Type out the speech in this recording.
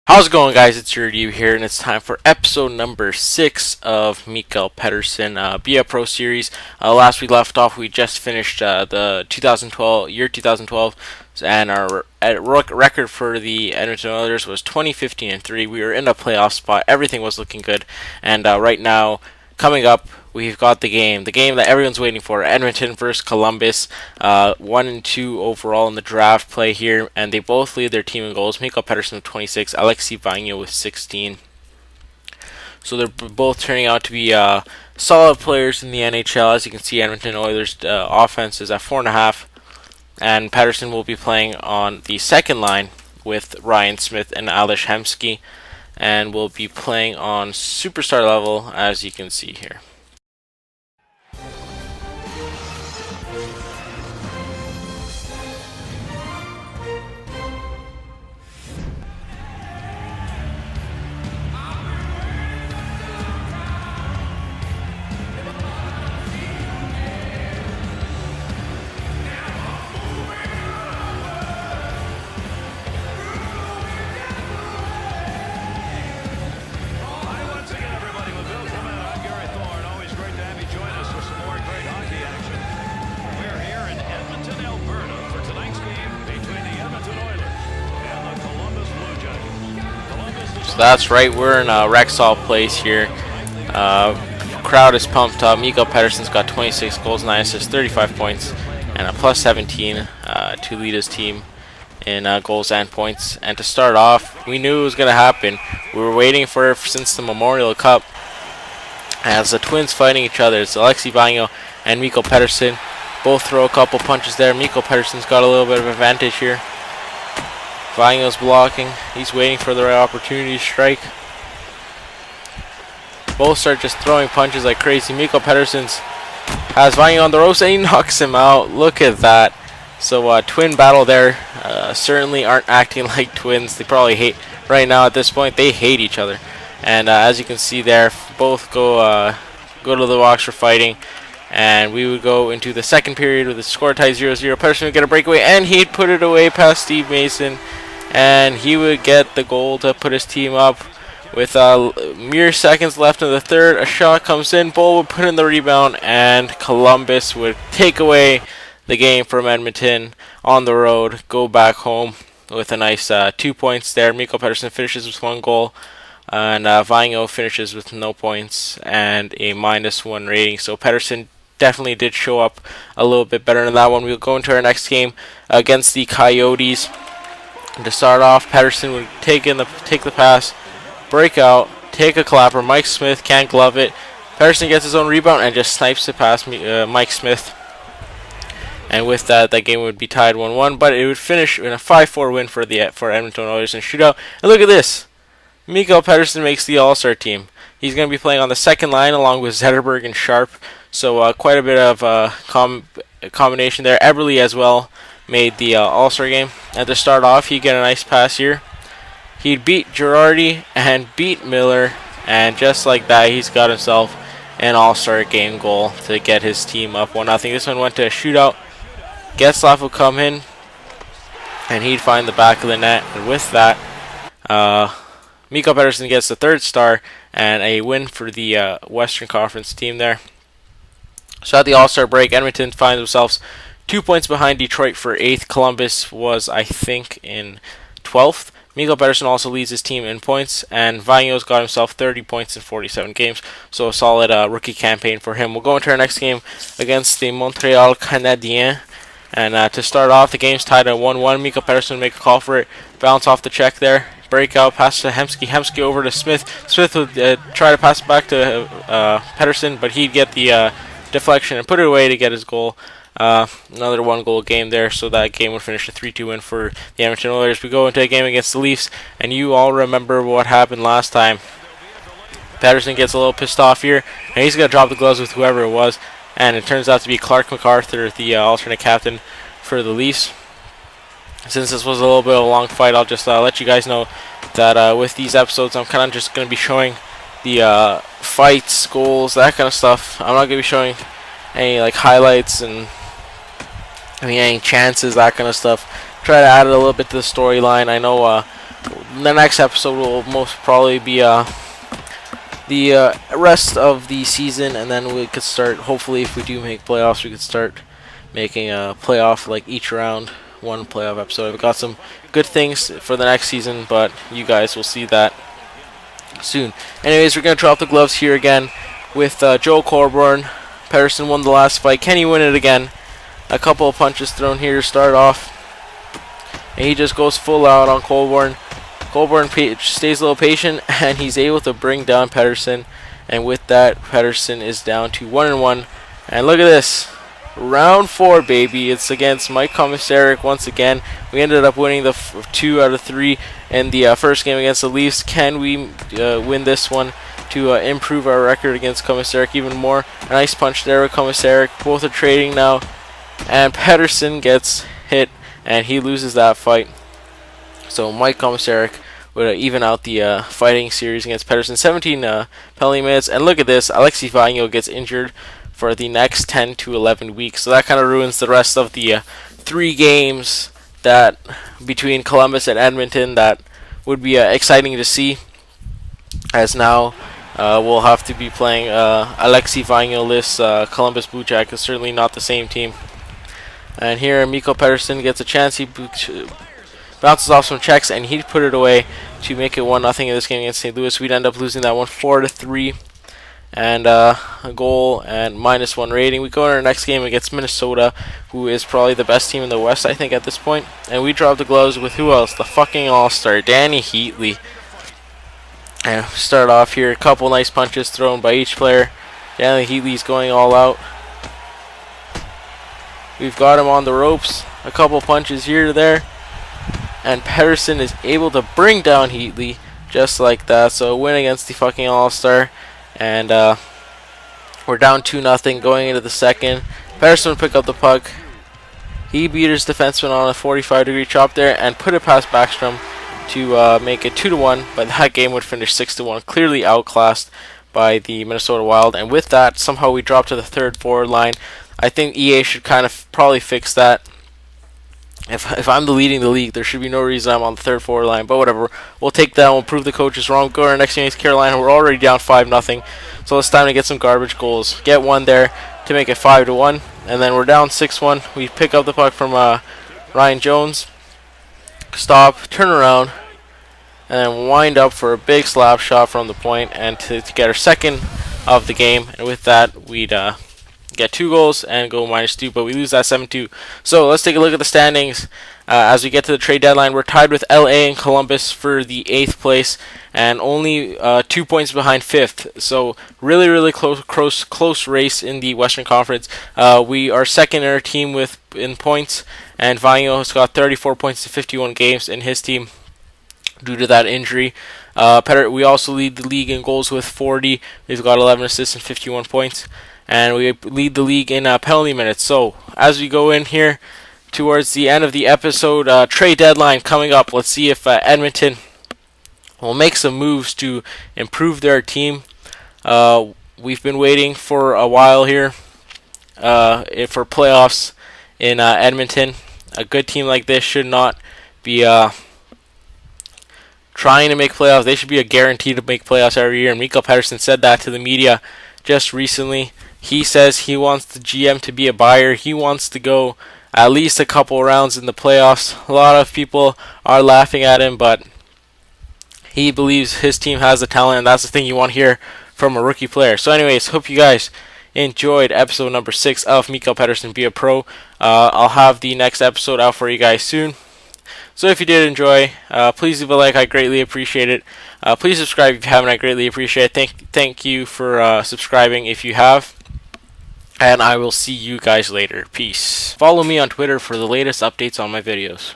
How's it going, guys? It's urdiub here, and it's time for episode number 6 of Mikkel Pedersen BA Pro Series. Last we left off, we just finished the 2012, and our record for the Edmonton Oilers was 20-15-3. We were in a playoff spot. Everything was looking good, and right now, coming up, we've got the game that everyone's waiting for. Edmonton versus Columbus, 1 and 2 overall in the draft play here, and they both lead their team in goals. Mikkel Pedersen with 26, Alexei Vagno with 16. So they're both turning out to be solid players in the NHL. As you can see, Edmonton Oilers offense is at 4.5, and Pedersen will be playing on the second line with Ryan Smith and Alish Hemsky, and will be playing on Superstar level, as you can see here. That's right, we're in Rexall Place here. Crowd is pumped up. Mikkel Pedersen's got 26 goals, 9 assists, 35 points, and a plus 17 to lead his team in goals and points. And to start off, we knew it was going to happen. We were waiting for it since the Memorial Cup. As the Twins fighting each other, it's Alexei Vagno and Mikkel Pedersen. Both throw a couple punches there. Mikkel Pedersen's got a little bit of advantage here. Vagno's blocking. He's waiting for the right opportunity to strike. Both start just throwing punches like crazy. Mikkel Pedersen has Vagno on the ropes and he knocks him out. Look at that. So twin battle there. Certainly aren't acting like twins. They probably hate right now at this point. They hate each other. And as you can see there, both go to the box for fighting. And we would go into the second period with a score tie 0-0. Pedersen would get a breakaway and he'd put it away past Steve Mason. And he would get the goal to put his team up with mere seconds left in the third. A shot comes in, Bull would put in the rebound, and Columbus would take away the game from Edmonton on the road, go back home with a nice 2 points there. Mikkel Pedersen finishes with 1 goal, and Vagno finishes with no points and a -1 rating. So Pedersen definitely did show up a little bit better in that one. We'll go into our next game against the Coyotes. To start off, Pedersen would take the pass, break out, take a clapper. Mike Smith can't glove it. Pedersen gets his own rebound and just snipes it past Mike Smith. And with that, that game would be tied 1-1. But it would finish in a 5-4 win for Edmonton Oilers in shootout. And look at this, Mikkel Pedersen makes the All-Star team. He's going to be playing on the second line along with Zetterberg and Sharp. So quite a bit of combination there. Eberle as well made the All-Star game. And to start off, he'd get a nice pass here. He'd beat Girardi and beat Miller, and just like that, he's got himself an All-Star game goal to get his team up 1-0. This one went to a shootout. Getzlaf would come in, and he'd find the back of the net. And with that, Mikkel Pedersen gets the 3rd star and a win for the Western Conference team there. So at the All-Star break, Edmonton finds themselves 2 points behind Detroit for 8th. Columbus was, I think, in 12th. Mikkel Pedersen also leads his team in points, and Vagno's got himself 30 points in 47 games. So a solid rookie campaign for him. We'll go into our next game against the Montreal Canadiens. And to start off, the game's tied at 1-1. Mikkel Pedersen would make a call for it. Bounce off the check there. Breakout, pass to Hemsky. Hemsky over to Smith. Smith would try to pass it back to Pedersen, but he'd get the deflection and put it away to get his goal. Another 1-goal game there, so that game would finish a 3-2 win for the Edmonton Oilers. We go into a game against the Leafs, and you all remember what happened last time. Pedersen gets a little pissed off here, and he's going to drop the gloves with whoever it was, and it turns out to be Clark MacArthur, the alternate captain for the Leafs. Since this was a little bit of a long fight, I'll just let you guys know that with these episodes, I'm kind of just going to be showing the fights, goals, that kind of stuff. I'm not going to be showing any like highlights and any chances, that kind of stuff. Try to add a little bit to the storyline. I know the next episode will most probably be the rest of the season, and then we could start, hopefully if we do make playoffs, we could start making a playoff, like each round, one playoff episode. I've got some good things for the next season, but you guys will see that soon. Anyways, we're going to drop the gloves here again with Joel Corborn. Pedersen won the last fight. Can he win it again? A couple of punches thrown here to start off, and he just goes full out on Colborn. Colborn stays a little patient, and he's able to bring down Pedersen, and with that, Pedersen is down to 1-1. And look at this, round 4, baby. It's against Mike Komisarek once again. We ended up winning the 2 out of 3 in the first game against the Leafs. Can we win this one to improve our record against Komisarek even more? A nice punch there with Komisarek. Both are trading now, and Pedersen gets hit, and he loses that fight. So Mike Komisarek would even out the fighting series against Pedersen. 17 penalty minutes, and look at this, Alexi Vagno gets injured for the next 10 to 11 weeks. So that kind of ruins the rest of the 3 games that between Columbus and Edmonton that would be exciting to see, as now we'll have to be playing Alexi Vagno-less Columbus Blue Jackets. Certainly not the same team. And here Mikkel Pedersen gets a chance. He bounces off some checks, and he put it away to make it 1-0 in this game against St. Louis. We'd end up losing that one 4-3, and a goal and -1 rating. We go in our next game against Minnesota, who is probably the best team in the West, I think, at this point. And we drop the gloves with who else? The fucking All-Star, Danny Heatley. And start off here, a couple nice punches thrown by each player. Danny Heatley's going all out. We've got him on the ropes. A couple punches here to there, and Pedersen is able to bring down Heatley just like that. So a win against the fucking All-Star, and we're down 2-0 going into the second. Pedersen would pick up the puck. He beat his defenseman on a 45-degree chop there and put it past Backstrom to make it 2-1, but that game would finish 6-1, clearly outclassed by the Minnesota Wild. And with that, somehow we dropped to the third forward line. I think EA should kind of probably fix that. If I'm leading the league, there should be no reason I'm on the third forward line, but whatever. We'll take that. We'll prove the coaches wrong. Go to our next game against Carolina. We're already down 5-0, so it's time to get some garbage goals. Get one there to make it 5-1, and then we're down 6-1. We pick up the puck from Ryan Jones. Stop, turn around, and then wind up for a big slap shot from the point, and to get our second of the game. And with that, we'd get 2 goals and go -2, but we lose that 7-2. So let's take a look at the standings. As we get to the trade deadline, we're tied with LA and Columbus for the 8th place, and only 2 points behind 5th. So really close race in the Western Conference. We are second in our team in points, and Vagno has got 34 points to 51 games in his team due to that injury. We also lead the league in goals with 40. We've got 11 assists and 51 points. And we lead the league in penalty minutes. So as we go in here towards the end of the episode, trade deadline coming up. Let's see if Edmonton will make some moves to improve their team. We've been waiting for a while here for playoffs in Edmonton. A good team like this should not be trying to make playoffs. They should be a guarantee to make playoffs every year. And Mikkel Pedersen said that to the media just recently. He says he wants the GM to be a buyer. He wants to go at least a couple rounds in the playoffs. A lot of people are laughing at him, but he believes his team has the talent, and that's the thing you want to hear from a rookie player. So anyways, hope you guys enjoyed episode number 6 of Mikkel Pedersen Be a Pro. I'll have the next episode out for you guys soon. So if you did enjoy, please leave a like. I greatly appreciate it. Please subscribe if you haven't. I greatly appreciate it. Thank you for subscribing if you have. And I will see you guys later. Peace. Follow me on Twitter for the latest updates on my videos.